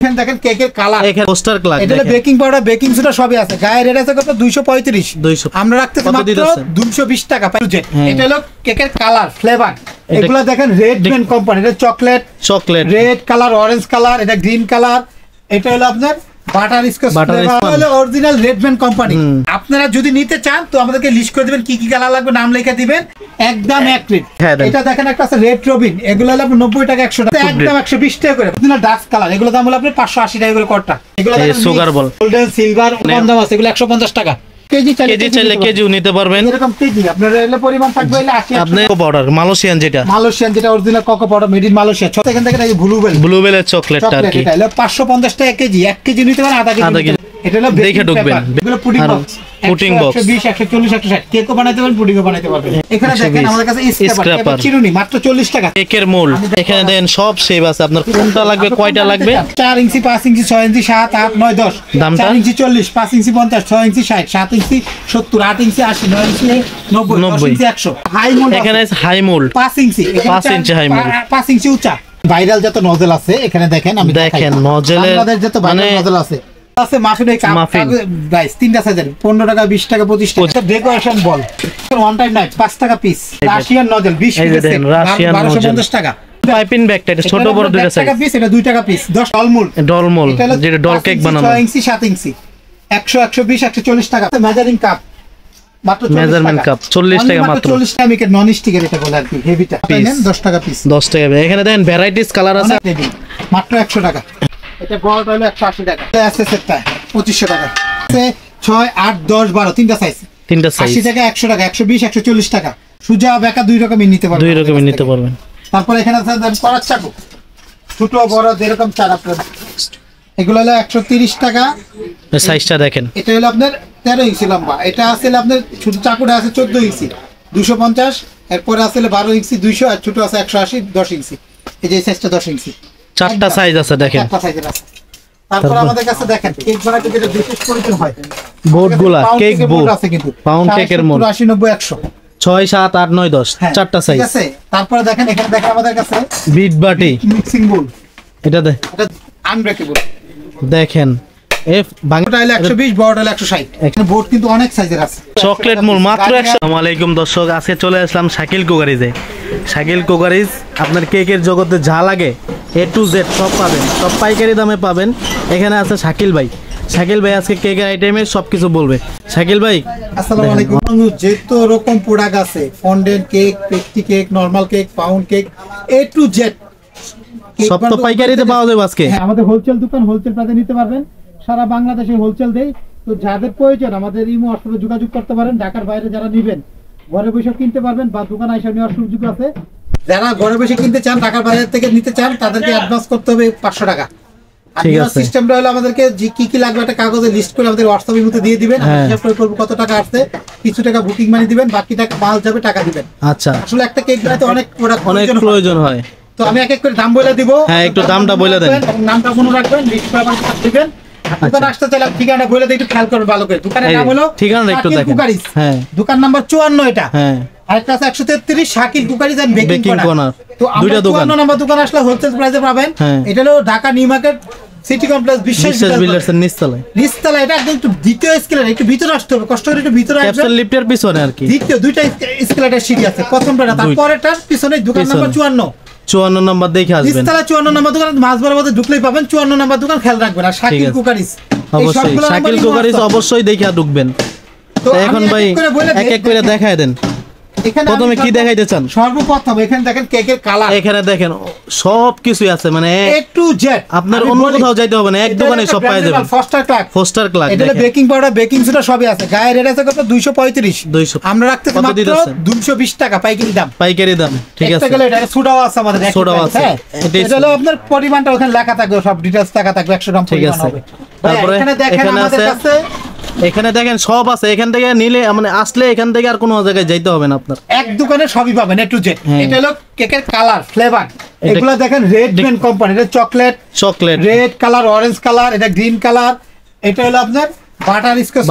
এখানে দেখেন কেকের কালার, এখানে পোস্টার কালার, এটা বেকিং পাউডার বেকিং সোডা সবই আছে। গায়ে রেট আছে কত 235, আমরা রাখতেছি মাত্র 220 টাকা। এটা হলো কেকের কালার ফ্লেভার, এগুলা দেখেন রেডম্যান কোম্পানি, এটা chocolate red colour, orange colour, এটা গ্রিন কালার। এটা হলো আপনার বাটার স্কচ হলো অরিজিনাল রেডম্যান কোম্পানি। আপনারা যদি নিতে চান তো আমাদেরকে লিস্ট করে দিবেন কি কি কালার লাগবে, নাম লিখে দিবেন, একদম এক প্লেট। এটা দেখেন একটা আছে রেড রবিন, এগুলো হলো আপনার 90 টাকা 100 টাকা, একদম 120 টাকা করে। অরিজিনাল ডার্ক কালার, এগুলো দাম হলো আপনার 580 টাকা এগুলো কটটা। এগুলো সুগার বল গোল্ডেন সিলভার কম দাম আছে, এগুলো 150 টাকা কেজি। চাইলে কেজিও নিতে পারবেন, এরকম কেজি আপনার এর পরিমাণ থাকবে 80। আপনি কোকো পাউডার মালয়েশিয়ান যেটা original cocoa powder made in Malaysia. এখান থেকে এই ব্লুবেলের চকলেটটা আর কি, এটা হলো 550 টাকা কেজি। 1 কেজি নিতে পারেন, আধা কেজি। এটা হলো দেখে ঢুকবেন, এগুলো পুডিং বক্স, 120 140 160 কেকও বানাইতে পারবেন, পুডিংও বানাইতে পারবেন। এখানে দেখেন আমাদের কাছে স্ক্র্যাপার চিরুনি মাত্র 40 টাকা। কেকের মোল্ড এখানে দেন সব শেপ আছে, আপনার কোনটা লাগবে, কয়টা লাগবে। 4 ইঞ্চি 5 ইঞ্চি 6 ইঞ্চি 7 8 9 10, 4 ইঞ্চি 40, 5 ইঞ্চি 50, 6 ইঞ্চি 60, 7 ইঞ্চি 70, 8 ইঞ্চি 80, 9 ইঞ্চি 90, 10 ইঞ্চি 100। হাই মোল্ড এখানে হাই মোল্ড 5 ইঞ্চি, 5 ইঞ্চি হাই মোল্ড, 5 ইঞ্চি উঁচা। ভাইরাল যত নজল আছে এখানে দেখেন, আমি দেখেন নজলের আমাদের যত ভাইরাল নজল আছে আছে। মাফিন এই কাপ গাইস তিনটা সাইজের 15 টাকা 20 টাকা 25 টাকা। ডেকোরেশন বল ওয়ান টাইম নাইট 5 টাকা পিস। রাশিয়ান নজল 20 পিস 1250 টাকা। পাইপিং ব্যাগটা এটা ছোট বড় দুইটা সাইজ, 1 টাকা পিস, এটা 2 টাকা পিস। 10 ডলমোল যেটা ডল কেক বানানো, 6 ইঞ্চি 7 ইঞ্চি 100 120 140 টাকা। মেজারিং কাপ মাত্র মেজারমেন্ট কাপ 40 টাকা মাত্র। 40 টাকা মিকে নন স্টিকের এটা বলে আর কি, হেভিটা নেন 10 টাকা পিস, 10 টাকা। এখানে দেখেন ভ্যারাইটিস কালার আছে, মাত্র 100 টাকা। এটা বড়টা হলো 180 টাকা, আছে সেটটা 2500 টাকা। 6 8 10 12 তিনটা সাইজ 80 টাকা 100 টাকা 120 140 টাকা। সুজা বেকা দুই রকমের নিতে পারবেন, তারপর এখানে আছে করার চাকু, ছোট বড় যেরকম চান আপনারা। এগুলো হলো 130 টাকা সাইজটা দেখেন। এটা হলো আপনার 13 ইঞ্চি লম্বা, এটা আছে আপনার ছোট চাকুটা আছে 14 ইঞ্চি 250, এরপরে আছে 12 ইঞ্চি 200, আর ছোট আছে 180 10 ইঞ্চি। এই যে সাইজটা 10 ইঞ্চি, চারটা সাইজ আছে দেখেন। তারপর আমাদের কাছে দেখেন কেক বানাতে যেটা বিশেষ প্রয়োজন হয়, বোর্ডগুলা কেক বোর্ড আছে কিন্তু পাউন্ড কেকের মোল্ড 80 90 100 6 7 8 9 10 চারটা সাইজ আছে। তারপর দেখেন এখানে দেখেন আমাদের কাছে বিট বাটি মিক্সিং বোল, এটা আনব্রেকেবল দেখেন। এফ বাংলাটা হলো 120, বড়টা হলো 160। এখানে বোর্ড কিন্তু অনেক সাইজের আছে। চকলেট মোল্ড মাত্র 100। আসসালামু আলাইকুম দর্শক, আজকে চলে আসলাম শাকিল কুকারিজে। শাকিল কুকারিজ আপনার কেকের জগতে যা লাগে A to Z সব পাবেন, সব পাইকারি দামে পাবেন। এখানে আছে শাকিল ভাই আজকে কেকের আইটেমের সবকিছু বলবে। শাকিল ভাই আসসালামু আলাইকুম। যত রকম প্রোডাক্ট আছে, fondant cake, pastry cake, normal cake, pound cake, A to Z সব তো পাইকারিতে পাওয়া যাবে আজকে। হ্যাঁ, আমাদের হোলসেল দোকান, হোলসেল প্রাইসে নিতে পারবেন। সারা বাংলাদেশে হোলসেল দেই। তো যাদের প্রয়োজন আমাদের ইমো হোয়াটসঅ্যাপে যোগাযোগ করতে পারেন। ঢাকার বাইরে যারা নেবেন ঘরে বসে কিনতে পারবেন, বা দোকানে এসে নেওয়ার সুযোগ আছে। যারা ঘরে বসে কিনতে চান, ঢাকার বাইরে থেকে নিতে চান, তাদেরকে অ্যাডভান্স করতে হবে 500 টাকা। ঠিক আছে, সিস্টেমটা হলো আমাদেরকে কি কি লাগবে একটা কাগজে লিস্ট করে আমাদের হোয়াটসঅ্যাপের মধ্যে দিয়ে দিবেন। আমি হিসাব করে করব কত টাকা আসছে, কিছু টাকা বুকিং মানি দিবেন, বাকি টাকা মাল যাবে, টাকা দিবেন। আচ্ছা, আসলে একটা কেক বানাতে অনেক প্রয়োজন হয়। তো আমি এক এক করে দাম বলে দিব। হ্যাঁ, একটু দামটা বলে দেন, নামটা মনে রাখবেন, লিস্ট করে আমার কাছে দিবেন। দোকানে আসতে চাইলে ঠিকানা বলে দিই, একটু খেয়াল করবেন ভালো করে। দোকানের নাম হলো ঠিকানা একটু দেখেন। হ্যাঁ, দোকান নাম্বার 54 এটা। হ্যাঁ, আরেকটা আছে 133 Shakil cookeries and baking corner. তো দুইটা দোকান, 54 নম্বর দোকান আসলে হোলসেল প্রাইসে পাবেন। এটা হলো Dhaka new market city complex বিশ্বাস বিল্ডার্স এর নিচতলায়। এটা একদম দ্বিতীয় স্কেলের, একটু ভিতরে আসতে হবে, কষ্ট করে একটু ভিতরে আসবেন। ক্যাপসুল লিফটের পিছনে আর কি দ্বিতীয় দুইটা স্কেলের সিঁড়ি আছে, প্রথমটা তারপরেরটার পিছনে দোকান নাম্বার 54 নম্বর দেখে আসবেন। নিচতলা 54 নম্বর দোকান, মাছ বরাবর ঢুকলেই পাবেন 54 নম্বর দোকান। খেয়াল রাখবেন। আর শাকিল কুকারিজ অবশ্যই, শাকিল কুকারিজ অবশ্যই দেখে ঢুকবেন। তো এখন ভাই এক এক করে দেখায় দেন। প্রথমে কি দেখাইতে চান? সর্বপ্রথম এখানে দেখেন কেকের কালার, এখানে দেখেন সব কিছু আছে, মানে A to Z। আপনার অন্য কোথাও যাইতে হবে না, এক দোকানে সব পাওয়া যাবে। ফস্টার ক্লার্ক এটা বেকিং পাউডার বেকিং সোডা সবই আছে। গায়ে রেট আছে কত 235, আমরা রাখতেছি মাত্র 220 টাকা পাইকারি দাম। ঠিক আছে, এটা সোডাও আছে আমাদের, সোডাও আছে। এটা হলো আপনার পরিমাণটা ওখানে লেখা থাকবে, সব ডিটেইলস লেখা থাকবে, 100 গ্রাম পরিমাণ হবে। তারপরে এখানে দেখেন আমাদের কাছে, এখানে দেখেন সব আছে। এখান থেকে নিলে মানে আসলে এখান থেকে আর কোনো জায়গায় যাইতে হবে না, আপনার এক দোকানে সবই পাবেন A to Z। এটা হলো কেকের কালার ফ্লেভার, এগুলো দেখেন রেডম্যান কোম্পানি। এটা chocolate red colour, orange colour, এটা গ্রিন কালার। এটা হলো আপনার বাটার স্কচ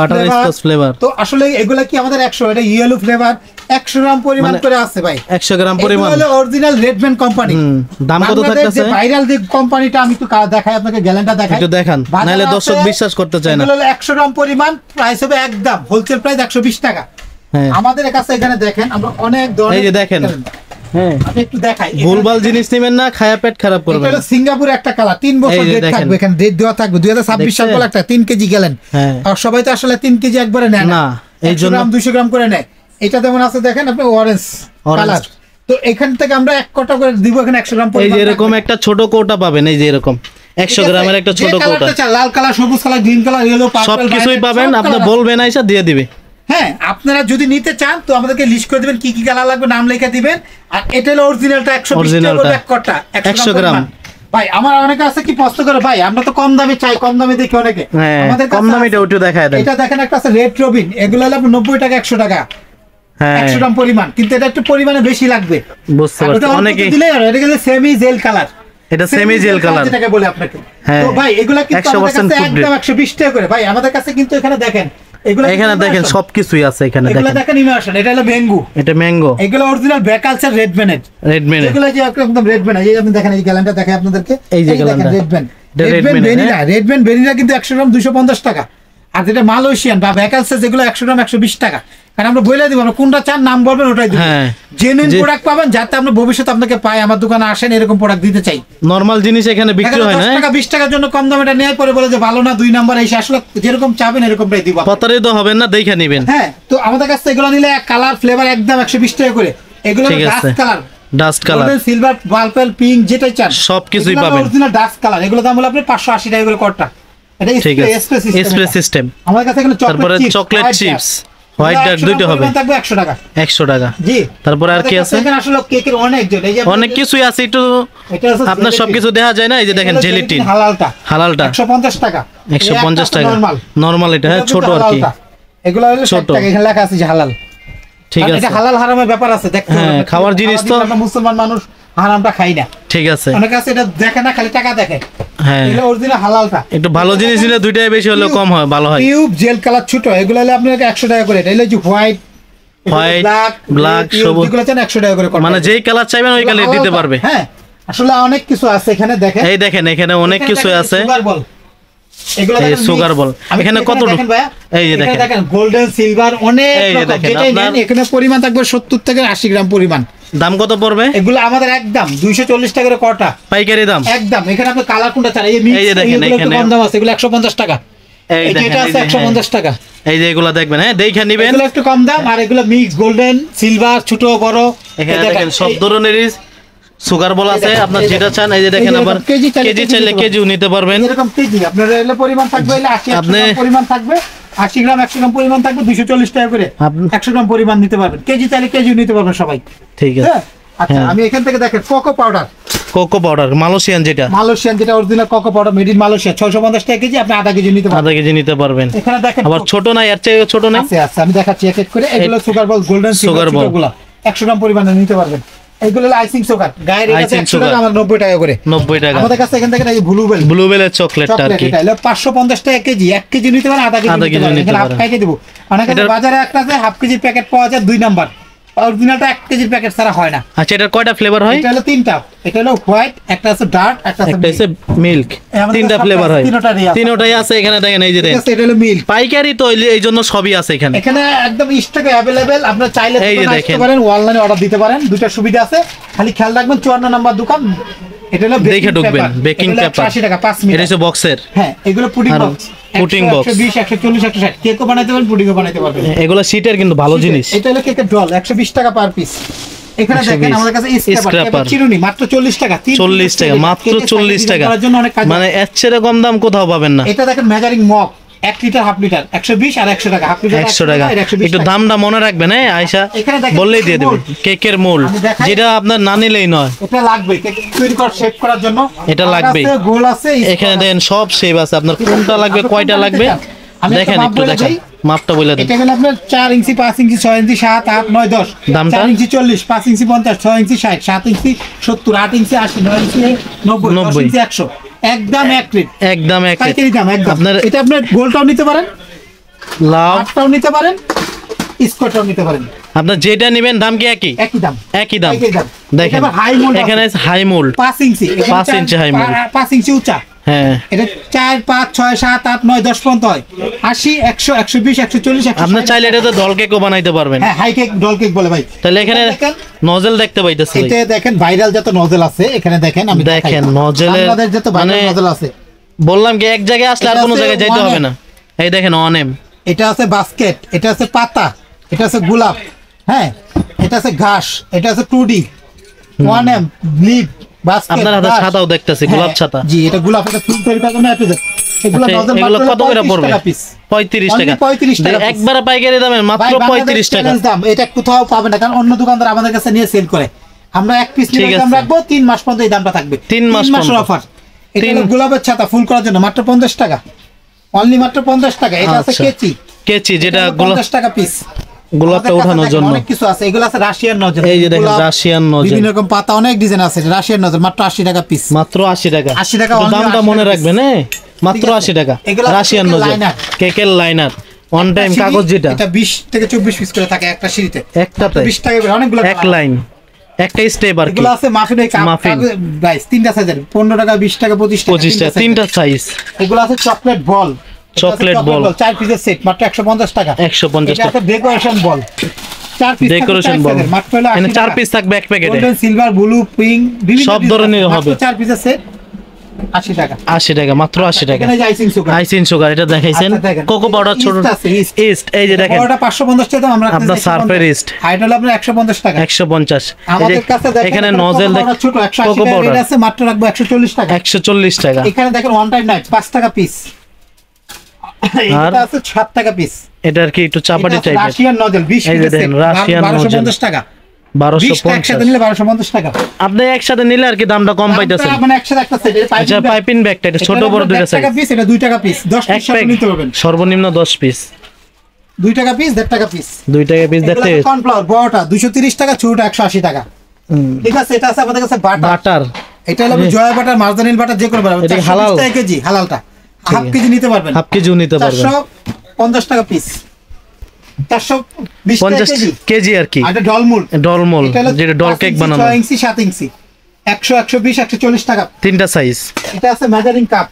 ফ্লেভার। তো আসলে এগুলা কি আমাদের 100, এটা ইয়েলো ফ্লেভার, 100 গ্রাম পরিমাণ করে আছে ভাই, 100 গ্রাম পরিমাণ হলো অরিজিনাল রেডম্যান কোম্পানি। দাম কত থাকতেছে? ভাইরাল যে কোম্পানিটা আমি একটু দেখাই আপনাকে, গ্যালেন্টা দেখাই, একটু দেখান, নালে দর্শক বিশ্বাস করতে চায় না। এগুলো হলো 100 গ্রাম পরিমাণ, প্রাইস হবে একদম হোলসেল প্রাইস 120 টাকা। আমাদের কাছে এখানে দেখেন আমরা অনেক ধরনের, এই যে দেখেন, আমি একটু দেখাই, ভুলভাল জিনিস নেবেন না, খায়া পেট খারাপ করবেন। এটা সিঙ্গাপুর একটা কালার, 3 বছর ডেট থাকবে, এখানে ডেট দেওয়া থাকবে 2026 সাল বলে একটা 3 কেজি গেলেন। আর সবাই তো আসলে 3 কেজি একবারে নেয় না, এই জন্য 200 গ্রাম করে নেয়। এটা যেমন আছে দেখেন আপনি অরেঞ্জ কালার, তো এখান থেকে আমরা এক কোটা করে দিব এখানে 100 গ্রাম পরিমাণ। এই যে এরকম একটা ছোট কোটা পাবেন, এই যে এরকম 100 গ্রামের একটা ছোট কোটা, লাল কালার, সবুজ colour, green colour, yellow, purple, সবকিছুই পাবেন। আপনি বলবেন আইসা দিয়ে দিবে। হ্যাঁ, আপনারা যদি নিতে চান তো আমাদেরকে লিস্ট করে দিবেন কি কি কালার লাগবে, নাম লিখে দিবেন। আর এটা হলো অরিজিনালটা 120 টাকা এক কোটা 100 গ্রাম। ভাই আমার অনেকে আছে কি প্রশ্ন করে, ভাই আমরা তো কম দামে চাই, কম দামে দেখি অনেকে, আমাদের কম দামিটা ওইটা দেখায় দেন। এটা দেখেন একটা আছে রেড রবিন, এগুলো হলো 90 টাকা 100 টাকা, 100 গ্রাম পরিমাণ, কিন্তু এটা একটু পরিমাণে বেশি লাগবে, বুঝতে পারছেন? অনেকে দিলে এটা কিন্তু সেমি জেল কালার, এটা সেমি জেল কালার যেটাকে বলে আপনাকে। তো ভাই এগুলা কিন্তু আমাদের কাছে একদম 120 টাকা করে। ভাই আমাদের কাছে কিন্তু এখানে দেখেন, এখানে দেখেন সবকিছুই আছে, এখানে এগুলা দেখেন ইমার্শন, এটা হলো ম্যাঙ্গো, এটা ম্যাঙ্গো, এগুলো অরিজিনাল ব্যাকালচার রেডম্যানের, এগুলো যে একদম রেডম্যান, এই আপনি দেখেন, এই গ্যালান্টা দেখাই আপনাদেরকে, এই যে দেখেন রেডম্যান ভ্যানিলা, রেডম্যান ভ্যানিলা কিন্তু 100 গ্রাম 250 টাকা। আর যেটা মালয়েশিয়ান বা ব্যাকালচার যেগুলো 100 গ্রাম 120 টাকা। কারণ আমরা বলে দিব, আমরা কোনটা চান নাম বলবেন ওটাই দিব, জেনুইন প্রোডাক্ট পাবেন, যাতে আপনি ভবিষ্যতে আপনাকে পাই আমার দোকানে আসেন এরকম প্রোডাক্ট দিতে চাই। নরমাল জিনিস এখানে বিক্রি হয় না, 10 টাকা 20 টাকার জন্য কম দামে এটা নেয়, পরে বলে যে ভালো না, 2 নাম্বার এসে আসলে যেরকম চাবেন এরকমটাই দিব, প্রতারিত হবেন না, দেখে নেবেন। হ্যাঁ, তো আমাদের কাছে এগুলো নিলে কালার ফ্লেভার একদম 120 টাকা করে। এগুলো dust colour, dust colour, silver, purple, pink, যেটাই চান সবকিছুই পাবেন। অরিজিনাল ডাস্ট কালার, এগুলো দাম হলো আপনার 580 টাকা করে কোটা। এটা এক্সপ্রেস সিস্টেম। আমাদের কাছে এখানে চকলেট চিপস, হোয়াইট ডার্ক দুইটা হবে, থাকবে 100 টাকা, 100 টাকা। জি, তারপরে আর কি আছে? এখানে আসলে কেকের অনেক কিছুই আছে, একটু আপনার সবকিছু দেখা যায় না। এই যে দেখেন জেলিটিন, হালালটা 150 টাকা, 150 টাকা নরমাল, এটা ছোট আর কি, এগুলো হলো 60 টাকা, এখানে লেখা আছে যে হালাল। ঠিক আছে, এটা হালাল হারামের ব্যাপার আছে, দেখতে হবে, খাওয়ার জিনিস তো, আমরা মুসলমান মানুষ হারামটা খাই না। ঠিক আছে, অনেক কাছে এটা দেখে না, খালি টাকা দেখে। হ্যাঁ, এটা অরিজিনাল হালালটা। একটু ভালো জিনিস নিলে দুইটাই বেশি হলেও কম হয়, ভালো হয়। টিউব জেল কালার ছোট, এগুলো হলো আপনাকে 100 টাকা করে। এটা হলো যে হোয়াইট, ব্ল্যাক, সবুজ, এগুলো চান 100 টাকা করে, মানে যেই কালার চাইবেন ওই কালার দিতে পারবে। হ্যাঁ, আসলে অনেক কিছু আছে এখানে, দেখেন, এই দেখেন এখানে অনেক কিছু আছে। সুগার বল, এগুলো এই সুগার বল, এখানে কত, এই যে দেখেন গোল্ডেন, সিলভার, অনেক রকম, যেটাই নেন এখানে পরিমাণ থাকবে 70 থেকে 80 গ্রাম পরিমাণ। দাম কত পড়বে? এগুলো আমাদের একদম 240 টাকা করে কোটা, পাইকারি দাম একদম। এখানে আপনি কালার কোনটা চান, এই যে দেখেন এখানে কম দাম আছে, এগুলো 150 টাকা, এই যেটা আছে 150 টাকা। এই যে এগুলো দেখবেন, হ্যাঁ দেখে নেবেন, এগুলো একটু কম দাম। আর এগুলো মিক্স গোল্ডেন, সিলভার, ছোট বড়, এখানে দেখেন সব ধরনেরই সুগার বল আছে, আপনার যেটা চান। এই যে দেখেন, আবার কেজি চাইলে কেজিও নিতে পারবেন, এরকম কেজি আপনার এর পরিমাণ থাকবে, 80 গ্রাম পরিমাণ থাকবে, 80 গ্রাম 100 গ্রাম পরিমাণ থাকবে 240 টাকা করে, 100 গ্রাম পরিমাণ নিতে পারবেন। কেজি চাইলে কেজিও নিতে পারবেন সবাই, ঠিক আছে। আচ্ছা, আমি এখান থেকে দেখেন কোকো পাউডার, মালয়েশিয়ান যেটা original cocoa powder, made in Malaysia, 650 টাকা কেজি, আপনি আধা কেজি নিতে পারবেন। এখানে দেখেন আবার ছোট নাই, এর চেয়ে ছোট নাই আছে, আমি দেখাচ্ছি এক এক করে। এগুলো sugar ball, golden sugar ball, 100 গ্রাম পরিমাণে নিতে পারবেন। এগুলো আইসিং সুগার, গায়ের এটা 100 টাকা, আমার 90 টাকা করে, 90 টাকা। আমাদের কাছে এখান থেকে এই ব্লুবেলের চকলেটটা আর কি, এটা হলো 550 টাকা কেজি, 1 কেজি নিতে পারেন, আধা কেজি নিতে পারেন, এখানে হাফ কেজি দেব। অনেক বাজারে একটা আছে হাফ কেজির প্যাকেট পাওয়া যায় 2 নাম্বার, অরিজিনালটা 1 কেজির প্যাকেট ছাড়া হয় না। আচ্ছা, এটার কয়টা ফ্লেভার হয়? এটা হলো 3টা, এটা হলো হোয়াইট, একটা আছে ডার্ক, একটা আছে মিল্ক, 3টা ফ্লেভার হয়, তিনটাই আছে এখানে দেখেন। এই যে দেখেন, এটা হলো মিল্ক, পাইকারি তো এই জন্য সবই আছে এখানে, এখানে একদম স্টকে अवेलेबल। আপনারা চাইলে আসতে পারেন, অনলাইনে অর্ডার দিতে পারেন, দুইটা সুবিধা আছে। খালি খেয়াল রাখবেন 54 নাম্বার দোকান, এটা হলো দেখে ঢুকবেন, বেকিং পেপার 80 টাকা 5 মিনিট, এটা হচ্ছে বক্সের। হ্যাঁ, এগুলো পুডিং বক্স, 120 140 160 কেকও বানাইতে পারবেন, পুডিংও বানাইতে পারবেন। এগুলো শীটের কিন্তু ভালো জিনিস। এটা হলো কেকের ডল, 120 টাকা পার পিস। এখানে দেখেন আমাদের কাছে স্ক্র্যাপার চিরুনি মাত্র 40 টাকা, 40 টাকা মাত্র 40 টাকা, মানে এর চেয়ে কম দাম কোথাও পাবেন না। এটা দেখেন measuring mug, 1 litre half litre, 120 আর 100 টাকা, হাফ লিটার 100 টাকা। একটু দামটা মনে রাখবেন, হ্যাঁ আয়েশা বললেই দিয়ে দেব। কেকের মোল্ড, যেটা আপনার না নিলেই নয়, এটা লাগবে কেক তৈরি করার শেপ করার জন্য, এটা লাগবে। গোল আছে, এখানে দেখেন সব শেপ আছে, আপনার কোনটা লাগবে, কয়টা লাগবে দেখেন, একটু দেখেন মাপটা বলে দেন। এটা হলো আপনার 4 ইঞ্চি, 5 ইঞ্চি, 6 ইঞ্চি, 7 8 9 10। দামটা 4 ইঞ্চি 40, 5 ইঞ্চি 50, 6 ইঞ্চি 60, 7 ইঞ্চি 70, 8 ইঞ্চি 80, 9 ইঞ্চি 90, 10 ইঞ্চি 100, একদম এক রেট, একদম এক দাম একদম। আপনার এটা আপনার গোলটাও নিতে পারেন, লাভটাও নিতে পারেন, স্কোয়ারটাও নিতে পারেন। আপনার যেটা নেবেন দাম কি একই একই দাম দেখেন এখানে হাই মোল্ড 5 ইঞ্চি 5 ইঞ্চি হাই মোল্ড 5 ইঞ্চি উঁচা হ্যাঁ এটা 4 5 6 7 8 9 10 পর্যন্ত হয় 80 100 120 140 আপনি চাইলে এটা তো ডল কেকও বানাইতে পারবেন হ্যাঁ হাই কেক ডল কেক বলে ভাই তাহলে এখানে নজল দেখতে পাইতেছেন এটা দেখেন ভাইরাল যত নজল আছে এখানে দেখেন আমি দেখেন নজলের আমাদের যত ভাইরাল নজল আছে বললাম কি এক জায়গায় আসলে আর কোনো জায়গায় যাইতে হবে না এই দেখেন অনেম এটা আছে বাস্কেট এটা আছে পাতা এটা আছে গোলাপ হ্যাঁ এটা আছে ঘাস এটা আছে 2D 1M লিপ বাস্কেট আপনার হাতে ছাতাও দেখতেছি গোলাপ ছাতা জি এটা গোলাপ এটা ফুল তৈরি করার জন্য এত এগুলো কত করে পড়বে 35 টাকা 35 টাকা একবার পাইকারি দামে মাত্র 35 টাকা দাম এটা কোথাও পাবেন না কারণ অন্য দোকানদার আমাদের কাছে নিয়ে সেল করে আমরা এক পিস নিয়ে দাম রাখবো 3 মাস পর্যন্ত এই দামটা থাকবে 3 মাসের অফার এটা গোলাপের ছাতা ফুল করার জন্য মাত্র 50 টাকা অনলি মাত্র 50 টাকা এটা আছে কেচি যেটা 50 টাকা পিস গোলাপটা ওঠানোর জন্য অনেক কিছু আছে এগুলো আছে রাশিয়ান নজল এই যে দেখেন রাশিয়ান নজল বিভিন্ন রকম পাতা অনেক ডিজাইন আছে রাশিয়ান নজল মাত্র 80 টাকা পিস মাত্র 80 টাকা 80 টাকা দামটা মনে রাখবেন হ্যাঁ মাত্র 80 টাকা রাশিয়ান নজল কেকের লাইনার অন টাইম কাগজ যেটা এটা 20 থেকে 24 পিস করে থাকে একটা সিঁড়িতে একটাতে 20 টাকা অনেকগুলো এক লাইন একটা স্টেপ আর কি এগুলো আছে মাফিন গাইস তিনটা সাইজের 15 টাকা 20 টাকা 25 টাকা তিনটা সাইজ এগুলো আছে চকলেট বল 4 পিসের সেট মাত্র 150 টাকা 150 টাকা ডেকোরেশন বল 4 পিস ডেকোরেশন বল এখানে 4 পিস থাকবে এক প্যাকেটে গোল্ডেন সিলভার ব্লু পিঙ্ক বিভিন্ন সব ধরনের হবে 4 পিসের সেট 80 টাকা 80 টাকা মাত্র 80 টাকা এখানে আইসিং সুগার এটা দেখাইছেন কোকো পাউডার ছোট ইস্ট এই যে দেখেন ওটা 550 টাকা আমরা আপনার সারফের ইস্ট হাইট হলো আপনার 150 টাকা 150 আমাদের কাছে দেখেন এখানে নজেল দেখেন ছোট 180 টাকা রেট আছে মাত্র রাখবো 140 টাকা 140 টাকা এখানে দেখেন ওয়ান টাইম নাইট 5 টাকা পিস এটা আছে 7 টাকা পিস এটার কি একটু চাপাটি টাইপের রাশিয়ান নজল 20 এই যে দেখেন রাশিয়ান নজল 1250 টাকা 1250 একসাথে নিলে 1250 টাকা আপনি একসাথে নিলে আর কি দামটা কম পাইতেছেন মানে একসাথে একটা সেট আচ্ছা পাইপিং ব্যাগটা এটা ছোট বড় দুটো সাইজ 1 টাকা পিস এটা 2 টাকা পিস 10 পিস সাথে নিতে পারবেন সর্বনিম্ন 10 পিস 2 টাকা পিস 1.5 টাকা পিস 2 টাকা পিস দেখতে কর্নফ্লাওয়ার বড়টা 230 টাকা ছোটটা 180 টাকা ঠিক আছে এটা আছে আমাদের কাছে বাটার এটা হলো জয়া বাটার মার্জানিল বাটার যে কোনো বাটার এটা হালাল 40 কেজি হালালটা হাফ কেজি নিতে পারবেন হাফ কেজি নিতে পারবেন 450 টাকা পিস 420 টাকা কেজি আর কি এটা ডলমোল যেটা ডল কেক বানানো 6 ইঞ্চি 7 ইঞ্চি 100 120 140 টাকা তিনটা সাইজ এটা আছে মেজারিং কাপ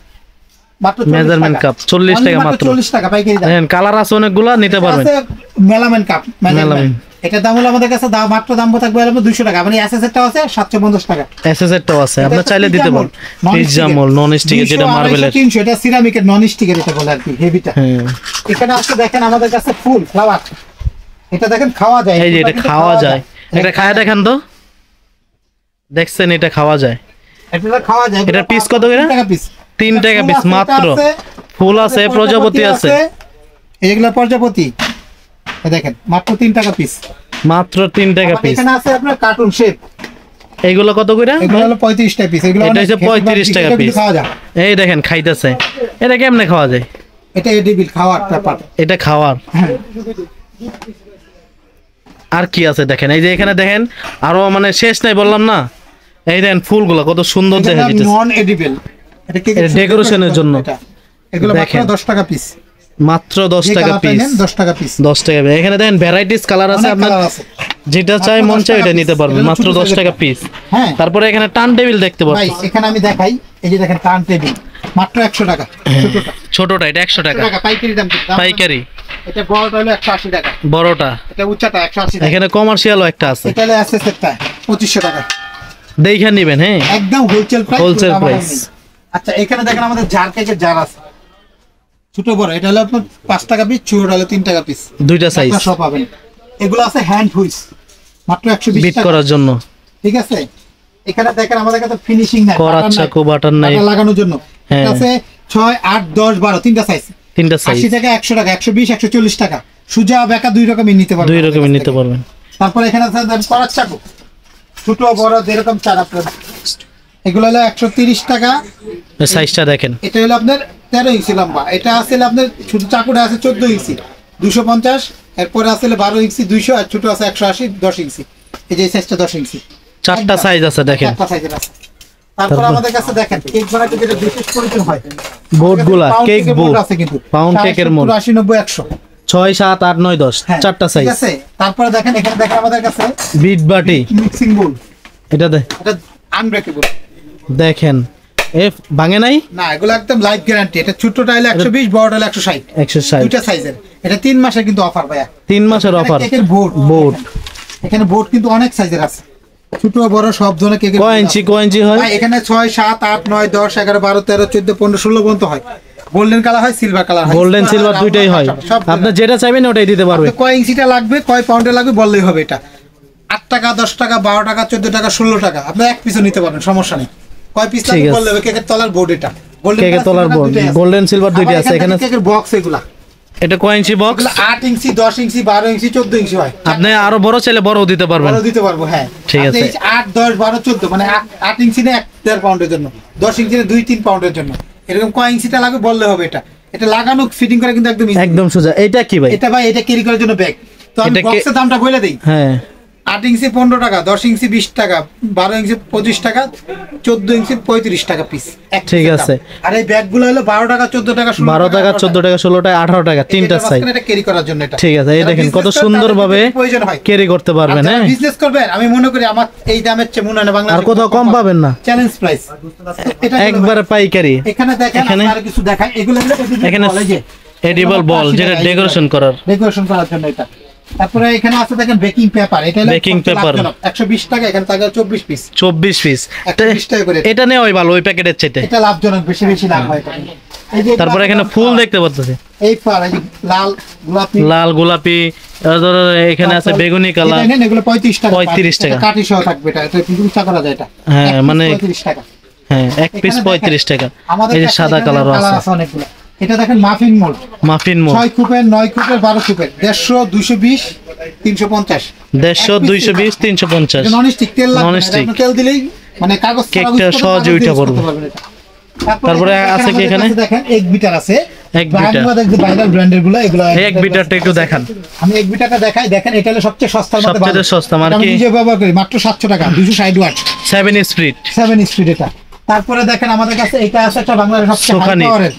মাত্র মেজারমেন্ট কাপ 40 টাকা মাত্র 40 টাকা পাইকারি দাম দেখেন কালার আছে অনেকগুলা নিতে পারবেন আছে মেলামেন কাপ মেলামেন এটা দাম হলো আমাদের কাছে দাম মাত্র দাম থাকবে 200 টাকা মানে এসএস এরটাও আছে 750 টাকা এসএস এরটাও আছে আপনি চাইলে দিতে পারেন পিৎজা মোল নন স্টিকের যেটা মার্বেলের 300 এটা সিরামিকের নন স্টিকের এটা বলে আর কি হেভিটা এখানে আছে দেখেন আমাদের কাছে ফুল ফ্লাওয়ার এটা দেখেন খাওয়া যায় এই যে এটা খাওয়া যায় এটা খায় দেখেন তো দেখছেন এটা খাওয়া যায় এটা খাওয়া যায় এটা পিস কত করে 3 টাকা পিস 3 টাকা পিস মাত্র ফুল আছে প্রজাপতি আছে এগুলা প্রজাপতি দেখেন মাত্র 3 টাকা পিস মাত্র 3 টাকা পিস এখানে আছে আপনার কার্টুন শেপ এইগুলো কত করে এগুলো হলো 35 টাকা পিস এগুলো এটা হচ্ছে 35 টাকা পিস খাওয়া যায় এই দেখেন খাইতেছে এটা কেমনে খাওয়া যায় এটা এডিবল খাওয়ার ব্যাপার এটা খাওয়ার আর কি আছে দেখেন এই যে এখানে দেখেন আরো মানে শেষ নাই বললাম না এই দেখেন ফুলগুলো কত সুন্দর দেখা যাচ্ছে নন এডিবল এটা কি ডেকোরেশনের জন্য এগুলো মাত্র 10 টাকা পিস মাত্র 10 টাকা পিস 10 টাকা পিস 10 টাকা এখানে দেখেন ভ্যারাইটিস কালার আছে আপনার যেটা চাই মন চাই এটা নিতে পারবেন মাত্র 10 টাকা পিস হ্যাঁ তারপরে এখানে টার্ন টেবিল দেখতে পাচ্ছেন ভাই এখানে আমি দেখাই এই যে দেখেন টার্ন টেবিল মাত্র 100 টাকা ছোটটা এটা 100 টাকা পাইকারি দাম পাইকারি এটা বড়টা হলো 180 টাকা বড়টা এটা উচ্চটা 180 টাকা এখানে কমার্শিয়ালও একটা আছে এটা হলো এসএস এরটা 2500 টাকা দেখে নেবেন হ্যাঁ একদম হোলসেল প্রাইস আচ্ছা এখানে দেখেন আমাদের জার কেকের জার আছে ছোট বড় এটা হলো আপনার 5 টাকা পিস ছোটটা হলো 3 টাকা পিস দুইটা সাইজ সব পাবেন এগুলো আছে হ্যান্ড হুইস মাত্র 120 টাকা বিট করার জন্য ঠিক আছে এখানে দেখেন আমাদের কাছে ফিনিশিং নাই করাচ্ছা কো বাটন নাই লাগানোর জন্য এটা আছে 6 8 10 12 তিনটা সাইজ 80 টাকা 100 টাকা 120 140 টাকা সুজা বেকা দুই রকমই নিতে পারবেন দুই রকমই নিতে পারবেন তারপর এখানে আছে করাচ্ছা কো ছোট বড় যেরকম চার আপনার এগুলো হলো 130 টাকা সাইজটা দেখেন এটা হলো আপনার 13 ইঞ্চি লম্বা এটা আছে আপনার ছোট চাকুটা আছে 14 ইঞ্চি 250 এরপর আছে 12 ইঞ্চি 200 আর ছোট আছে 180 10 ইঞ্চি এই যে সাইজটা 10 ইঞ্চি চারটা সাইজ আছে দেখেন চারটা সাইজের আছে তারপর আমাদের কাছে দেখেন কেক বানাতে যেটা বিশেষ প্রয়োজন হয় বোর্ডগুলা কেক বোর্ড আছে কিন্তু পাউন্ড কেকের মোল্ড 80 90 100 6 7 8 9 10 চারটা সাইজ। ঠিক আছে, তারপরে দেখেন এখানে দেখেন আমাদের কাছে বিট বাটি মিক্সিং বোল। এটা আনব্রেকেবল। দেখেন এফ ভাঙে নাই না, এগুলো একদম লাইফ গ্যারান্টি। এটা ছোটটা হলো 120, বড়টা হলো 160 দুইটা সাইজের। এটা 3 মাসের কিন্তু অফার ভাইয়া, 3 মাসের অফার। কেকের বোর্ড এখানে বোর্ড কিন্তু অনেক সাইজের আছে, ছোট বড় সব ধরনের কেকের। কয় ইঞ্চি হয় ভাই? এখানে 6 7 8 9 10 11 12 13 14 15 16 পর্যন্ত হয়। গোল্ডেন কালার হয়, সিলভার কালার হয়। গোল্ডেন সিলভার দুইটাই হয়, আপনি যেটা চাইবেন ওটাই দিতে পারবে। কয় ইঞ্চিটা লাগবে, কয় পাউন্ডের লাগবে বললেই হবে। এটা 8 টাকা 10 টাকা 12 টাকা 14 টাকা 16 টাকা, আপনি এক পিসও নিতে পারবেন, সমস্যা নেই। কয় পিস লাগবে বললে হবে। কেকের তলার বোর্ড, এটা কেকের তলার বোর্ড গোল্ডেন সিলভার দুইটা আছে। এখানে কেকের বক্স এগুলা। এটা কয় ইঞ্চি বক্স? 8 ইঞ্চি 10 ইঞ্চি 12 ইঞ্চি 14 ইঞ্চি হয়। আপনি আরো বড় চাইলে বড়ও দিতে পারবেন। বড় দিতে পারবো, হ্যাঁ ঠিক আছে। 8 10 12 14 মানে 8 ইঞ্চি না 1.5 পাউন্ডের জন্য, 10 ইঞ্চি না 2-3 পাউন্ডের জন্য, এরকম কয় ইঞ্চিটা লাগবে বললে হবে। এটা লাগানো ফিটিং করে কিন্তু একদম সোজা। এটা কি ভাই? এটা ভাই এটা ক্যারি করার জন্য ব্যাগ। তো আমি বক্সের দামটা বলে দেই। হ্যাঁ, 8 ইঞ্চি 15 টাকা, 10 ইঞ্চি 20 টাকা, 12 ইঞ্চি 25 টাকা, 14 ইঞ্চি 35 টাকা পিস। ঠিক আছে। আর এই ব্যাগগুলো হলো 12 টাকা 14 টাকা 12 টাকা 14 টাকা 16 টাকা 18 টাকা, তিনটা সাইজ। এটা ক্যারি করার জন্য এটা। ঠিক আছে, এই দেখেন কত সুন্দরভাবে ক্যারি করতে পারবেন। হ্যাঁ, বিজনেস করবেন, আমি মনে করি আমার এই দামের চেয়ে মনে হয় বাংলাদেশে আর কোথাও কম পাবেন না। চ্যালেঞ্জ প্রাইস এটা একবার পাইকারি। এখানে দেখেন আর কিছু দেখাই, এগুলো এখানে এডিবল বল, যেটা ডেকোরেশন করার জন্য এটা। তারপরে এখানে আছে দেখেন বেকিং পেপার। এটা বেকিং পেপার 120 টাকা, এখানে থাকে 24 পিস। 24 পিস 120 টাকা করে। এটা নেওয়াই ভালো ওই প্যাকেটের চাইতে। এটা লাভজনক, বেশি লাভ হয় এটা। এই যে তারপরে এখানে ফুল দেখতে পাচ্ছেন, এই পার এই লাল গোলাপি, এখানে আছে বেগুনি কালার। দেখেন এগুলো 35 টাকা। 35 টাকা কাটি সহ থাকবে। এটা কিন্তু উঁচা করা যায় এটা। হ্যাঁ, মানে 35 টাকা। হ্যাঁ, এক পিস 35 টাকা। এই যে সাদা কালার আছে অনেকগুলো। এটা দেখেন মাফিন মোল্ড। 6 কুপের 9 কুপের 12 কুপের 150 220 350। 150 220 350। এটা নন স্টিক তেল লাগবে, আপনি তেল দিলেই মানে কাগজ কেকটা সহজে উঠে পড়বে। তারপরে আছে কি এখানে দেখেন 1 বিটার আছে। 1 বিটার দেখতে ভাইরাল ব্র্যান্ডের গুলো, এগুলো 1 বিটারটা একটু দেখান। আমি 1 বিটারটা দেখাই। দেখেন এটা হলো সবচেয়ে সস্তার মধ্যে, সবচেয়ে সস্তা মানে কি? আমি নিজে ব্যবহার করি, মাত্র 700 টাকা, 260 ওয়াট, 7 স্পিড। এটা। তারপরে দেখেন আমাদের কাছে এটা আছে একটা বাংলাদেশের সবচেয়ে হাই পাওয়ারের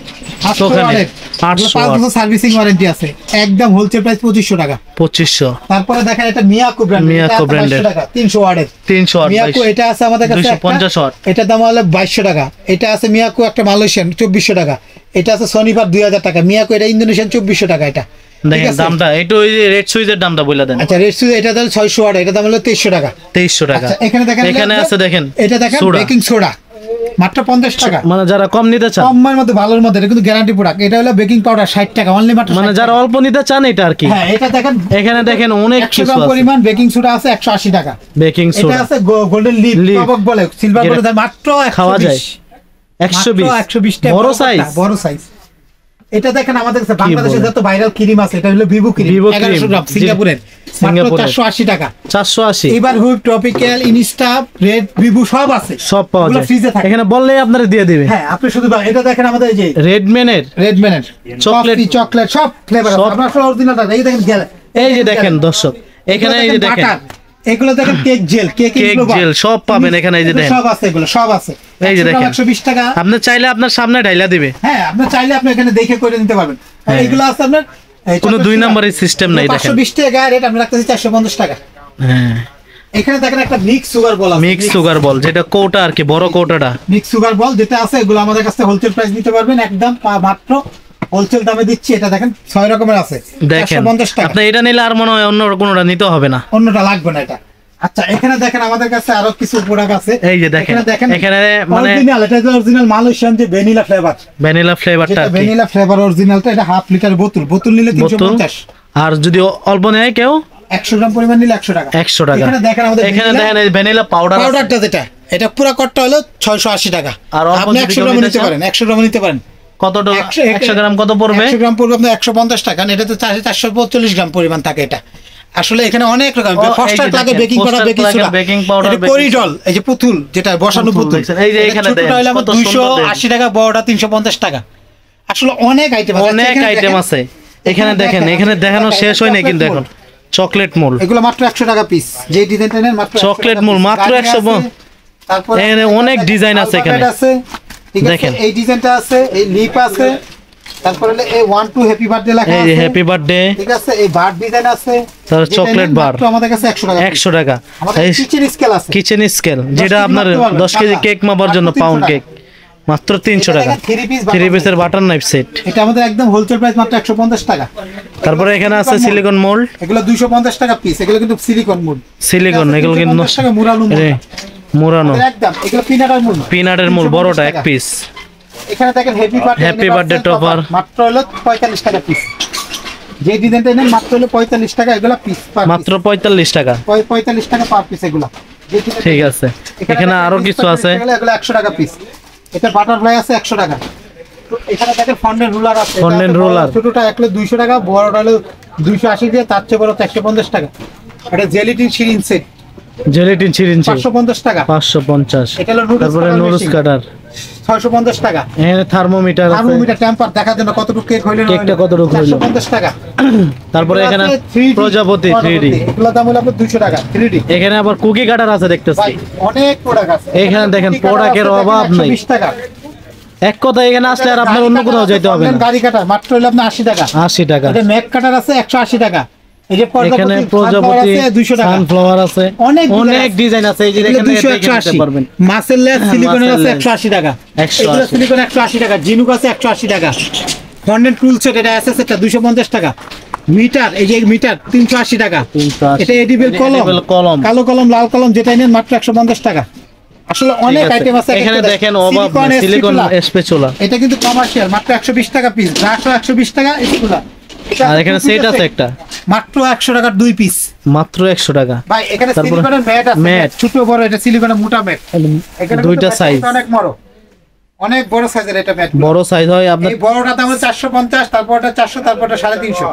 800 বছর সার্ভিসিং ওয়ারেন্টি আছে। একদম হোলসেল প্রাইস 2500 টাকা। 2500। তারপরে দেখেন এটা মিয়াকো ব্র্যান্ডের টাকা 300 ওয়াটের। 300 ওয়াট মিয়াকো এটা আছে আমাদের কাছে 250 ওয়াট। এটা দাম হলো 2200 টাকা। এটা আছে মিয়াকো একটা মালয়েশিয়ান 2400 টাকা। এটা আছে সনিপার 2000 টাকা। মিয়াকো এটা ইন্দোনেশিয়ান 2400 টাকা। এটা দেখেন দামটা, এটা ওই রেড সুইজের দামটা বলে দেন। আচ্ছা, রেড সুইজ এটা দাম 600 ওয়াট, এটা দাম হলো 2300 টাকা। 2300 টাকা। এখানে দেখেন, এখানে আছে দেখেন এটা দেখেন বেকিং সোডা মাত্র 50 টাকা। মানে যারা কম নিতে চান, কমের মধ্যে ভালোর মধ্যে, এটা কিন্তু গ্যারান্টি প্রোডাক্ট। এটা হলো বেকিং পাউডার 60 টাকা অনলি, মাত্র মানে যারা অল্প নিতে চান এটা আর কি। হ্যাঁ, এটা দেখেন এখানে দেখেন অনেক 100 কিছু গ্রাম আছে। পরিমাণ বেকিং সোডা আছে 180 টাকা। বেকিং সোডা এটা আছে গোল্ডেন লিপ টবক বলে, সিলভার বলে, মাত্র 120 খাওয়া যায় 120 টাকা। বড় সাইজ। এটা দেখেন আমাদের কাছে বাংলাদেশে যত ভাইরাল ক্রিম আছে, এটা হলো ভিভো ক্রিম 1100 গ্রাম সিঙ্গাপুরের, মাত্র 480 টাকা। 480। এবার whip, topical, insta, red, Vivo সব আছে, সব পাওয়া যায় এখানে। বললেই আপনারা দিয়ে দিবে। হ্যাঁ, আপনি শুধু এটা দেখেন আমাদের এই যে রেডম্যানের চকলেট সব ফ্লেভার আছে। আপনারা সব অরিজিনাল এই দেখেন। এই যে দেখেন দর্শক, এখানে এই যে দেখেন এগুলো দেখেন কেক জেল, কেক জেল সব পাবেন এখানে। এই যে দেখেন সব আছে, এগুলো সব আছে। এই যে দেখেন 120 টাকা। আপনি চাইলে আপনার সামনে ঢাইলা দিবে। হ্যাঁ, আপনি চাইলে আপনি এখানে দেখে করে নিতে পারবেন। এইগুলো আছে আপনার কোনো 2 নম্বরের সিস্টেম নাই। দেখেন 520 টাকা রেট, আমরা রাখতেছি 450 টাকা। হ্যাঁ, এখানে দেখেন একটা মিক্স সুগার বল আছে। মিক্স সুগার বল, যেটা কোটা আর কি, বড় কোটাটা মিক্স সুগার বল যেটা আছে, এগুলো আমাদের কাছে হোলসেল প্রাইস নিতে পারবেন একদম মাত্র হোলসেল দামে দিচ্ছি। এটা দেখেন 6 রকমের আছে, 450 টাকা। আপনি এটা নিলে আর মনে হয় অন্য কোনোটা নিতে হবে না, অন্যটা লাগবে না এটা। আচ্ছা, এখানে দেখেন আমাদের কাছে আরো কিছু প্রোডাক্ট আছে। এই যে দেখেন এখানে মানে অরিজিনাল, এটা অরিজিনাল মালয়েশিয়ান যে ভ্যানিলা ফ্লেভারটা, ভ্যানিলা ফ্লেভার অরিজিনালটা। এটা হাফ লিটার বোতল নিলে 350। আর যদি অল্প নেয় কেউ 100 গ্রাম পরিমাণ নিলে 100 টাকা। 100 টাকা। এখানে দেখেন আমাদের এই ভ্যানিলা পাউডারটা যেটা, এটা পুরো কটটা হলো 680 টাকা। আর আপনি 100 গ্রাম নিতে পারেন, 100 গ্রাম নিতে পারেন। কত টাকা? 100 গ্রাম কত পড়বে? 100 গ্রাম পড়বে আপনার 150 টাকা। এটা তো 445 গ্রাম পরিমাণ থাকে। এটা আসলে এখানে অনেক রকম ফস্টার লাগে, বেকিং পাউডার, বেকিং সোডা, কোরিডল, এই যে পুতুল, যেটা বসানো পুতুল। এই যে এখানে দেখেন 280 টাকা, বড়টা 350 টাকা। আসলে অনেক আইটেম আছে। এখানে দেখেন, এখানে দেখানো শেষ হয় না কিন্তু এখন চকলেট মোল, এগুলো মাত্র 100 টাকা পিস। যে ডিজাইনটা নেন মাত্র চকলেট মোল মাত্র 100। তারপর এখানে অনেক ডিজাইন আছে এখানে। দেখেন এই ডিজাইনটা আছে, এই লিপ আছে, তারপরে এই 1 2 হ্যাপি বার্থডে লেখা আছে, এই যে হ্যাপি বার্থডে, ঠিক আছে। এই বার ডিজাইন আছে, তার চকলেট বার আমাদের কাছে 100 টাকা, 100 টাকা। এই কিচেন স্কেল আছে, কিচেন স্কেল, যেটা আপনার 10 কেজি কেক মাপার জন্য, পাউন্ড কেক, মাত্র 300 টাকা। 3 পিসের বাটার নাইফ সেট, এটা আমাদের একদম হোলসেল প্রাইস মাত্র 150 টাকা। তারপরে এখানে আছে সিলিকন মোল্ড, এগুলো 250 টাকা পিস, এগুলো কিন্তু সিলিকন মোল্ড, সিলিকন, এগুলো কিন্তু মুরানো একদম। এগুলো পিনাটের মোল্ড, পিনাটের মোল্ড বড়টা 1 পিস। এখানে দেখেন হ্যাপি বার্থডে টপার মাত্র হলো 45 টাকা পিস। যে ডিজাইনটা নেন মাত্র হলো 45 টাকা, এগুলো পিস মাত্র 45 টাকা, 45 টাকা পার পিস এগুলো, ঠিক আছে। এখানে আরো কিছু আছে, এগুলো 100 টাকা পিস। এটা বাটারফ্লাই আছে 100 টাকা। তো এখানে দেখেন ফন্ডেন্ট রুলার আছে, ফন্ডেন্ট রুলার ছোটটা 200 টাকা, বড়টা হলো 280 দিয়ে, তার চেয়ে বড় 150 টাকা। এটা gelatine syringe set, gelatine syringe 550 টাকা, 550। এটা হলো নুডলস, তারপরে নুডলস কাটার 650 টাকা। এখানে থার্মোমিটার আছে, থার্মোমিটার টেম্পার দেখার জন্য কতটুকু কেক হইলো, কেকটা কতটুকু হইলো, 450 টাকা। তারপরে এখানে প্রজাপতি 3D, এগুলো দাম হলো আপনার 200 টাকা 3D। এখানে আবার কুকি কাটার আছে দেখতেছি, ভাই অনেক প্রোডাক্ট আছে এখানে দেখেন, প্রোডাক্টের অভাব নাই। 120 টাকা। এক কথা, এখানে আসলে আর আপনার অন্য কোথাও যেতে হবে না। গাড়ি কাটা মাত্র হলো আপনার 80 টাকা, 80 টাকা। এটা ম্যাক কাটার আছে 180 টাকা। এই যে এখানে প্রজাপতি, 200 টাকা, সানফ্লাওয়ার আছে, অনেক ডিজাইন আছে। এই যে দেখেন, 280 পারবেন। মাসেল লেস সিলিকনের আছে 180 টাকা, এগুলো সিলিকন 180 টাকা, জিনুক আছে 180 টাকা। ফন্ডেন্ট টুল সেট, এটা এসএস এটা 250 টাকা। মিটার, এই যে মিটার 380 টাকা। এটা এডিবল কলম, কালো কলম, লাল কলম, যেটা নেন মাত্র 150 টাকা। আসলে অনেক আইটেম আছে। এখানে দেখেন অভাব নাই, সিলিকন স্প্যাচুলা, এটা কিন্তু কমার্শিয়াল, মাত্র 120 টাকা পিস। ব্রাশ 120 টাকা স্প্যাচুলা। আর এখানে সেট আছে একটা, মাত্র 100 টাকার 2 পিস, মাত্র 100 টাকা। ভাই এখানে সিলিকনের ম্যাট আছে, ম্যাট ছোট বড়, এটা সিলিকনের মোটা ম্যাট, এখানে দুইটা সাইজ, অনেক বড় সাইজের এটা ম্যাট, বড় সাইজ হয় আপনার। এই বড়টা দাম হলো 450, তারপরটা 400, তারপরটা 350।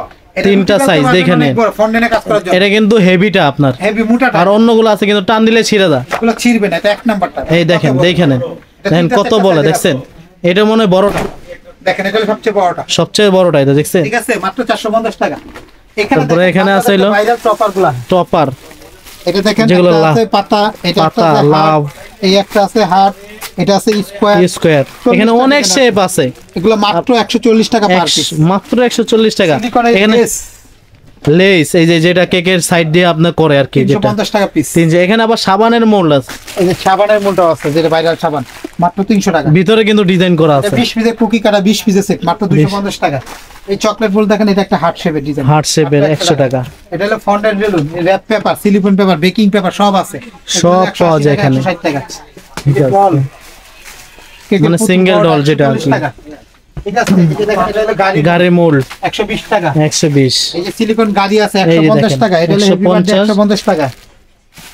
তিনটা সাইজ দেখেন, ফন্ডেনে কাজ করার জন্য। এটা কিন্তু হেভিটা আপনার, হেভি মোটাটা, আর অন্যগুলো আছে কিন্তু টান দিলে ছিঁড়ে যায়, এগুলো ছিড়বে না। এটা এক নাম্বারটা, এই দেখেন, দেখেন কত বলে, দেখছেন? এটা মনে হয় বড়টা, দেখেন এটা সবচেয়ে বড়টা, সবচেয়ে বড়টা এটা, দেখছেন? ঠিক আছে, মাত্র 450 টাকা। তারপরে এখানে আছে হলো ভাইরাল টপারগুলো, টপার, এটা দেখেন, যেগুলো এটা আছে পাতা, এটা পাতা, আছে লাভ, এই একটা আছে হার্ট, এটা আছে স্কয়ার, এখানে অনেক শেপ আছে। এগুলো মাত্র 140 টাকা পার পিস, মাত্র 140 টাকা। এখানে লেস, এই যে যেটা কেকের সাইড দিয়ে আপনার করে আর কি, 350 টাকা পিস। এখানে আবার সাবানের মোল্ড আছে, এই যে সাবানের মোল্ডও আছে, যেটা ভাইরাল সাবান, মাত্র 300 টাকা। ভিতরে কিন্তু ডিজাইন করা আছে। 20 পিসের কুকি কাটা, 20 পিসের সেট, মাত্র 250 টাকা। এই চকলেট বল দেখেন, এটা একটা হার্ট শেপের ডিজাইন, হার্ট শেপের 100 টাকা। এটা হলো fondant balloon, wrap paper, silicon paper, baking paper সব আছে, সব পাওয়া যায় এখানে। 160 টাকা। বল মানে সিঙ্গেল ডল, যেটা আর কি, ঠিক আছে। এই যে দেখেন, এটা হলো গাড়ি মোল্ড 120 টাকা, 120। এই যে সিলিকন গাড়ি আছে 150 টাকা, এটা হলো হেভি বার্থডে 150 টাকা।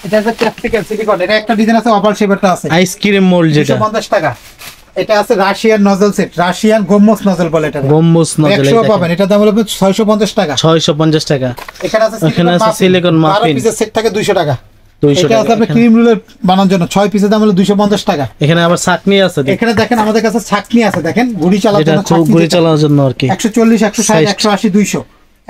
এটা আছে প্লাস্টিকের সিলিকন, এটা একটা ডিজাইন আছে, ওভাল শেপেরটা আছে, আইসক্রিম মোল্ড, যেটা 150 টাকা। এটা আছে রাশিয়ান নজল সেট, রাশিয়ান গম্বুজ নজল বলে, এটা গম্বুজ নজল, 100 পাবেন, এটা দাম হলো 650 টাকা, 650 টাকা। এখানে আছে সিলিকন মাফিন, 12 পিসের সেট থাকে 200 টাকা, 200 এটা আছে আপনার ক্রিম রোলের বানানোর জন্য, 6 পিসের দাম হলো 250 টাকা। এখানে আবার ছাকনি আছে, এখানে দেখেন আমাদের কাছে ছাকনি আছে, দেখেন গুড়ি চালানোর জন্য, গুড়ি চালানোর জন্য আর কি, 140, 160, 180, 200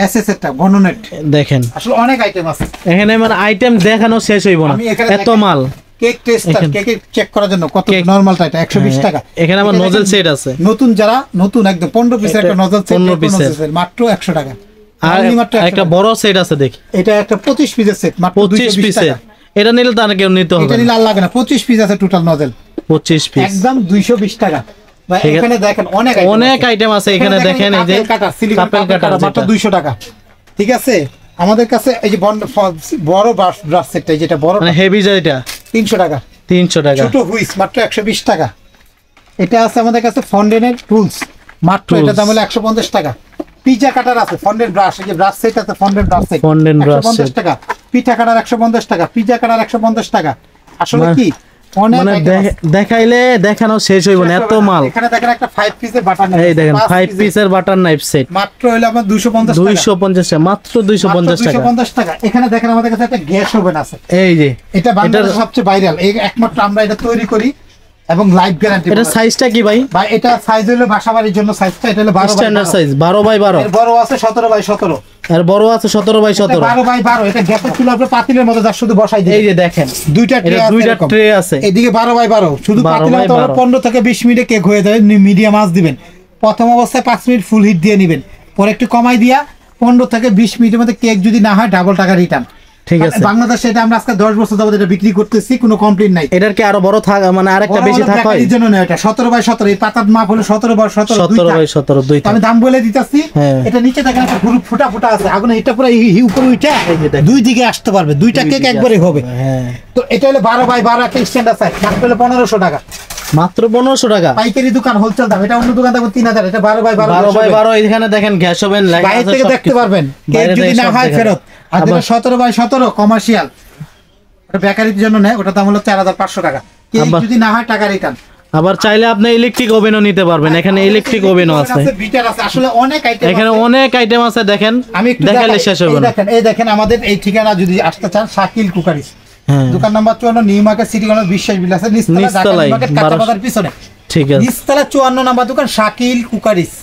এসএস এরটা ঘননেট। দেখেন আসলে অনেক আইটেম আছে এখানে, মানে আইটেম দেখানো শেষ হইব না, এত মাল। কেক টেস্টার, কেক চেক করার জন্য কত নরমালটা, এটা 120 টাকা। এখানে আমার নজল সেট আছে, নতুন যারা নতুন একদম 15 পিসের একটা নজল সেট, 15 পিসের মাত্র 100 টাকা। আর একটা বড় সেট আছে, দেখি এটা একটা 25 পিসের সেট, মাত্র 25 পিসের। এটা নিলে তো আর কেউ নিতে হবে, এটা নিলে আর লাগে না, 25 পিস আছে টোটাল নজল, 25 পিস, একদম 220 টাকা। এখানে দেখেন অনেক আইটেম আছে, এখানে দেখেন এই যে কাপেল কাটার মাত্র 200 টাকা, ঠিক আছে। আমাদের কাছে এই যে বড় ব্রাশ সেটটা, যেটা বড় মানে হেভি, যেটা 300 টাকা, 300 টাকা। ছোট হুইস মাত্র 120 টাকা। এটা আছে আমাদের কাছে ফন্ডেনের টুলস, মাত্র এটা দাম হলো 150 টাকা। পিজা কাটার আছে, ফন্ডেন ব্রাশ, এই যে ব্রাশ সেট আছে, ফন্ডেন ব্রাশ সেট, 150 টাকা। পিঠা কাটার 150 টাকা, পিজা কাটার 150 টাকা। আসলে কি মানে দেখাইলে দেখানো শেষ হইব না, এত মাল। এখানে দেখেন একটা 5 পিসের বাটার নাইফ, এই দেখেন 5 পিসের বাটার নাইফ সেট, মাত্র হলো আপনার 250 টাকা, 250 টাকা, মাত্র 250 টাকা, 250 টাকা। এখানে দেখেন আমাদের কাছে একটা গ্যাস ওভেন আছে, এই যে এটা বাংলাদেশের সবচেয়ে ভাইরাল, এই একমাত্র আমরা এটা তৈরি করি এবং লাইফ গ্যারান্টি। এটা সাইজটা কি ভাই? ভাই এটা সাইজ হলো বাসাবাড়ির জন্য সাইজটা, এটা হলো 12 স্ট্যান্ডার্ড সাইজ, 12 বাই 12, এর বড় আছে 17 বাই 17, আর বড় আছে 17 বাই 17, 12 বাই 12। এটা গ্যাসের চুলা আপনি পাতিলের মধ্যে যা শুধু বসাই দিই, এই যে দেখেন দুইটা ট্রে আছে, এদিকে 12 বাই 12, শুধু পাতিলের মধ্যে 15 থেকে 20 মিনিটে কেক হয়ে যায়। মিডিয়াম আঁচ দিবেন, প্রথম অবস্থায় 5 মিনিট ফুল হিট দিয়ে নেবেন, পরে একটু কমাই দিয়া 15 থেকে 20 মিনিটের মধ্যে কেক যদি না হয় ডাবল টাকা রিটার্ন। ঠিক আছে, বাংলাদেশে এটা আমরা আজকে 10 বছর যাবত এটা বিক্রি করতেছি, কোনো কমপ্লেইন নাই। এটার কি আরো বড় থাক মানে আরেকটা বেশি থাক হয় এর জন্য না, এটা 17 বাই 17, এই পাতার মাপ হলো 17 বাই 17 দুইটা। আমি দাম বলে দিতেছি, এটা নিচে দেখেন একটা গ্রুপ ফুটা আছে, আগুন এটা পুরো উপরে উঠে দুই দিকে আসতে পারবে, দুইটা কেক একবারে হবে। তো এটা হলো 12 বাই 12 একটা স্ট্যান্ডার্ড সাইজ, মাত্র হলো 1500 টাকা, মাত্র 1500 টাকা পাইকারি দোকান হোলসেল দাম। এটা অন্য দোকান দাম 3000, এটা 12 বাই 12 এখানে দেখেন গ্যাস ওভেন বাইরে থেকে দেখতে পারবেন, কেক যদি না হয় ফেরত। আর যেটা 17 বাই 17 কমার্শিয়াল, ওটা বেকারির জন্য নেয়, ওটা দাম হলো 4500 টাকা, কেক যদি না হয় টাকা রিটার্ন। আবার চাইলে আপনি ইলেকট্রিক ওভেনও নিতে পারবেন, এখানে ইলেকট্রিক ওভেনও আছে, বিটার আছে, আসলে অনেক আইটেম এখানে অনেক আইটেম আছে। দেখেন আমি একটু দেখালে শেষ হবে না। এই দেখেন আমাদের এই ঠিকানা যদি আসতে চান, শাকিল কুকারিস, দোকান number 54, new market city corner, বিশ্বাস বিলাস নিচতলা, ঢাকা মার্কেট কাঁচা বাজার পিছনে। ঠিক আছে, নিচতলা 54 নাম্বার দোকান, শাকিল কুকারিস।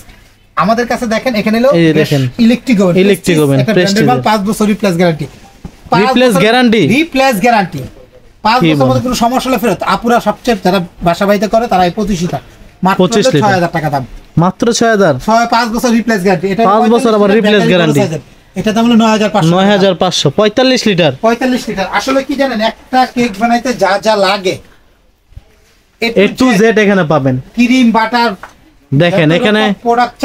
আমাদের কাছে দেখেন এখানে হলো electric oven, electric oven Prestige 5 বছর রিপ্লেস গ্যারান্টি, রিপ্লেস গ্যারান্টি 5 বছর মধ্যে কোনো সমস্যা হলে ফেরত। আপুরা সবচেয়ে যারা বাসা বাড়িতে করে তারা এই 25টা, মাত্র 6000 টাকা দাম, মাত্র 6000, 5 বছর রিপ্লেস গ্যারান্টি। এটা 5 বছর আবার রিপ্লেস গ্যারান্টি। এটা দাম হলো 9500, 9500, 45 লিটার। আসলে কি জানেন, একটা কেক বানাইতে যা যা লাগে A to Z এখানে পাবেন, ক্রিম বাটার দেখেন এখানে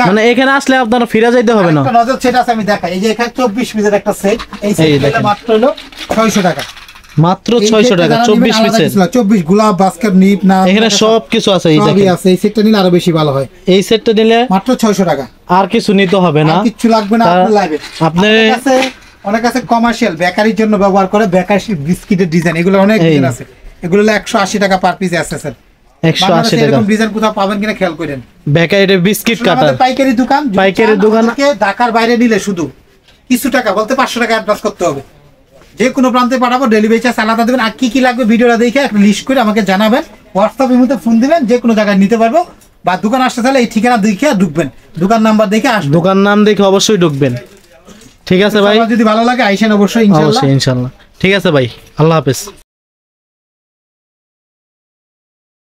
মানে এখানে আসলে আপনারা ফিরে যাইতে হবে না। একটা নজর সেট আছে, আমি দেখাই। এই যে এখানে 24 পিসের একটা সেট, এই সেটটা মাত্র হলো 600 টাকা, মাত্র 600 টাকা 24 পিসের। 24 গোলাপ বাস্কেট নিপ না, এখানে সব কিছু আছে, এই দেখেন আছে। এই সেটটা নিলে আরো বেশি ভালো হয়, এই সেটটা নিলে মাত্র 600 টাকা, আর কিছু নিতে হবে না, আর কিছু লাগবে না। আপনার লাগবে আপনার কাছে অনেক আছে কমার্শিয়াল বেকারির জন্য ব্যবহার করে, বেকারি বিস্কিটের ডিজাইন, এগুলো অনেক ডিজাইন আছে, এগুলো হলো 180 টাকা পার পিস আছে স্যার, 180 টাকা। এরকম ডিজাইন কোথাও পাবেন কিনা খেয়াল করেন। বেকারি বিস্কিট কাটার পাইকারি দোকান, ঢাকার বাইরে নিলে শুধু কিছু টাকা বলতে 500 টাকা অ্যাডভান্স করতে হবে, যে কোনো প্রান্তে পাঠাবো, ডেলিভারি চার্জ আলাদা দেবেন। আর কি কি লাগবে ভিডিওটা দেখে একটা লিস্ট করে আমাকে জানাবেন, হোয়াটসঅ্যাপ এর মধ্যে ফোন দিবেন, যে কোনো জায়গায় নিতে পারবো। বা দোকান আসতে চাইলে এই ঠিকানা দেখে ঢুকবেন, দোকান নাম্বার দেখে আসবেন, দোকান নাম দেখে অবশ্যই ঢুকবেন। ঠিক আছে ভাই, যদি ভালো লাগে আইসেন অবশ্যই, ইনশাআল্লাহ। ঠিক আছে ভাই, আল্লাহ হাফেজ।